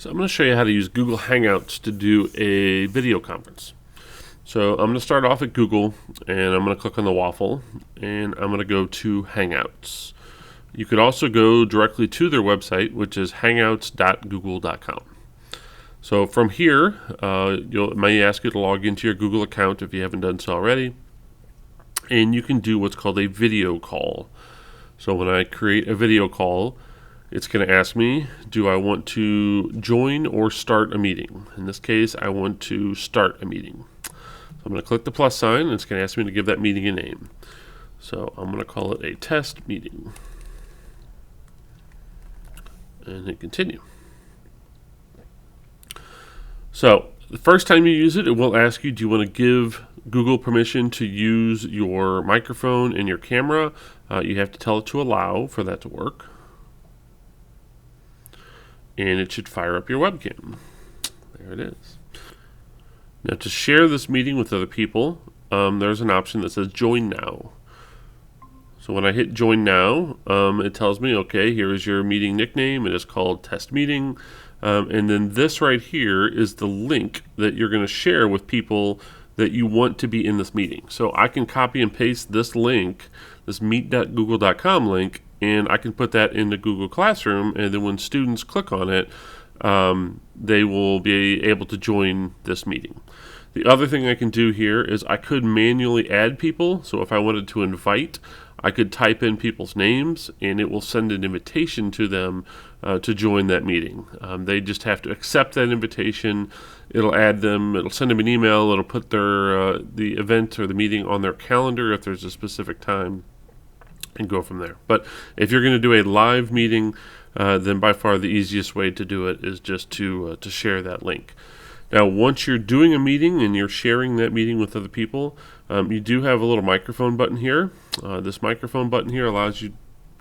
So I'm going to show you how to use Google Hangouts to do a video conference. So I'm going to start off at Google, and I'm going to click on the waffle, and I'm going to go to Hangouts. You could also go directly to their website, which is hangouts.google.com. So from here, it may ask you to log into your Google account if you haven't done so already, and you can do what's called a video call. So when I create a video call, it's going to ask me, do I want to join or start a meeting? In this case, I want to start a meeting. So I'm going to click the plus sign, and it's going to ask me to give that meeting a name. So I'm going to call it a test meeting. And hit continue. So the first time you use it, it will ask you, do you want to give Google permission to use your microphone and your camera? You have to tell it to allow for that to work. And it should fire up your webcam. There it is. Now to share this meeting with other people, there's an option that says join now. So when I hit join now, it tells me, okay, here is your meeting nickname. It is called test meeting. And then this right here is the link that you're going to share with people that you want to be in this meeting. So I can copy and paste this link, this meet.google.com link, and I can put that into Google Classroom, and then when students click on it, they will be able to join this meeting. The other thing I can do here is I could manually add people. So if I wanted to invite, I could type in people's names, and it will send an invitation to them to join that meeting. They just have to accept that invitation. It'll add them. It'll send them an email. It'll put their the event or the meeting on their calendar if there's a specific time, and go from there. But if you're going to do a live meeting, then by far the easiest way to do it is just to share that link. Now, once you're doing a meeting and you're sharing that meeting with other people, you do have a little microphone button here. This microphone button here allows you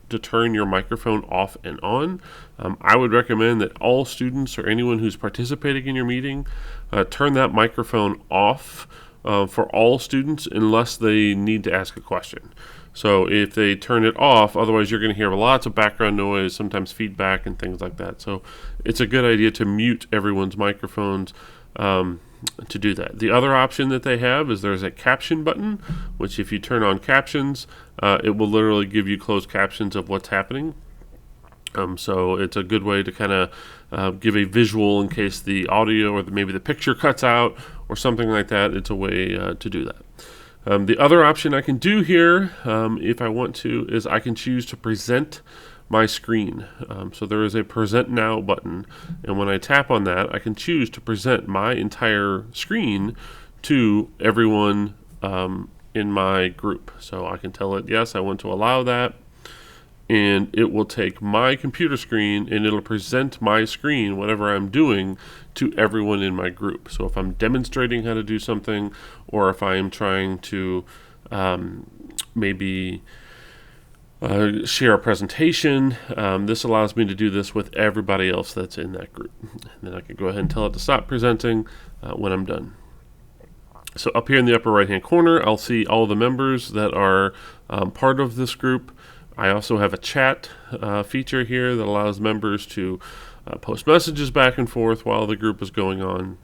to turn your microphone off and on. I would recommend that all students or anyone who's participating in your meeting turn that microphone off for all students unless they need to ask a question. So if they turn it off, otherwise you're going to hear lots of background noise, sometimes feedback and things like that. So it's a good idea to mute everyone's microphones to do that. The other option that they have is there's a caption button, which if you turn on captions, it will literally give you closed captions of what's happening. So it's a good way to kind of give a visual in case the audio or maybe the picture cuts out or something like that. It's a way to do that. The other option I can do here, if I want to, is I can choose to present my screen. So there is a present now button, and when I tap on that, I can choose to present my entire screen to everyone in my group. So I can tell it, yes, I want to allow that, and it will take my computer screen and it'll present my screen, whatever I'm doing, to everyone in my group. So if I'm demonstrating how to do something, or if I am trying to maybe share a presentation, this allows me to do this with everybody else that's in that group. And then I can go ahead and tell it to stop presenting when I'm done. So up here in the upper right hand corner, I'll see all the members that are part of this group. I also have a chat feature here that allows members to post messages back and forth while the group is going on.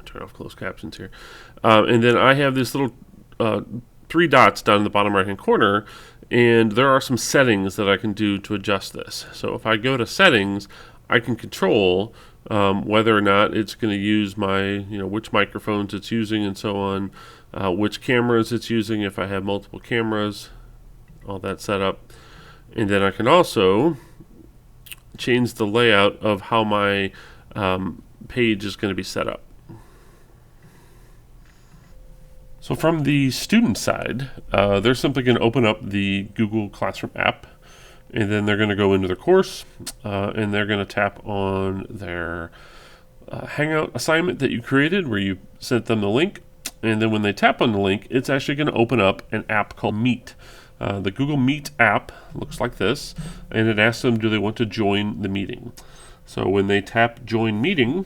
Turn off closed captions here. And then I have this little 3 dots down in the bottom right hand corner, and there are some settings that I can do to adjust this. So if I go to settings, I can control whether or not it's going to use my, which microphones it's using and so on, which cameras it's using if I have multiple cameras, all that set up. And then I can also change the layout of how my page is going to be set up. So from the student side, they're simply going to open up the Google Classroom app, and then they're going to go into their course, and they're going to tap on their Hangout assignment that you created where you sent them the link. And then when they tap on the link, it's actually going to open up an app called Meet. The Google Meet app looks like this, and it asks them, do they want to join the meeting? So when they tap join meeting,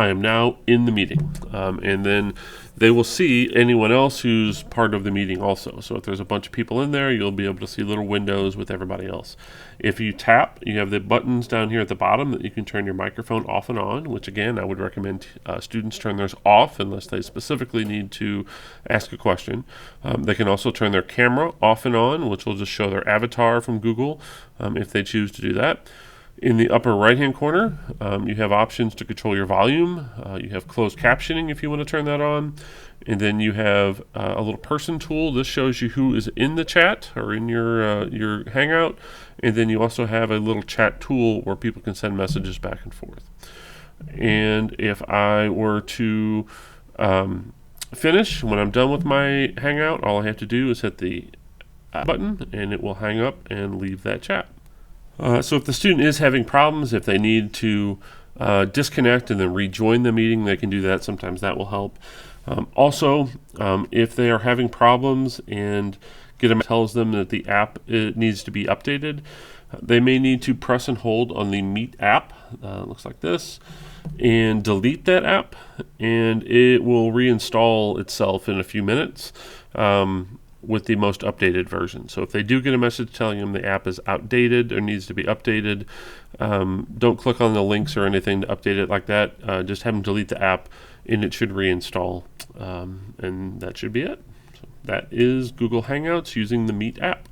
I am now in the meeting. And then they will see anyone else who's part of the meeting also. So if there's a bunch of people in there, you'll be able to see little windows with everybody else. If you tap, you have the buttons down here at the bottom that you can turn your microphone off and on, which again, I would recommend students turn theirs off unless they specifically need to ask a question. They can also turn their camera off and on, which will just show their avatar from Google if they choose to do that. In the upper right-hand corner, you have options to control your volume. You have closed captioning if you want to turn that on. And then you have a little person tool. This shows you who is in the chat or in your Hangout. And then you also have a little chat tool where people can send messages back and forth. And if I were to finish, when I'm done with my Hangout, all I have to do is hit the button and it will hang up and leave that chat. So if the student is having problems, if they need to disconnect and then rejoin the meeting, they can do that. Sometimes that will help. Also, if they are having problems and tells them that the app needs to be updated, they may need to press and hold on the Meet app, looks like this, and delete that app, and it will reinstall itself in a few minutes. With the most updated version. So if they do get a message telling them the app is outdated or needs to be updated, don't click on the links or anything to update it like that. Just have them delete the app and it should reinstall. And that should be it. So that is Google Hangouts using the Meet app.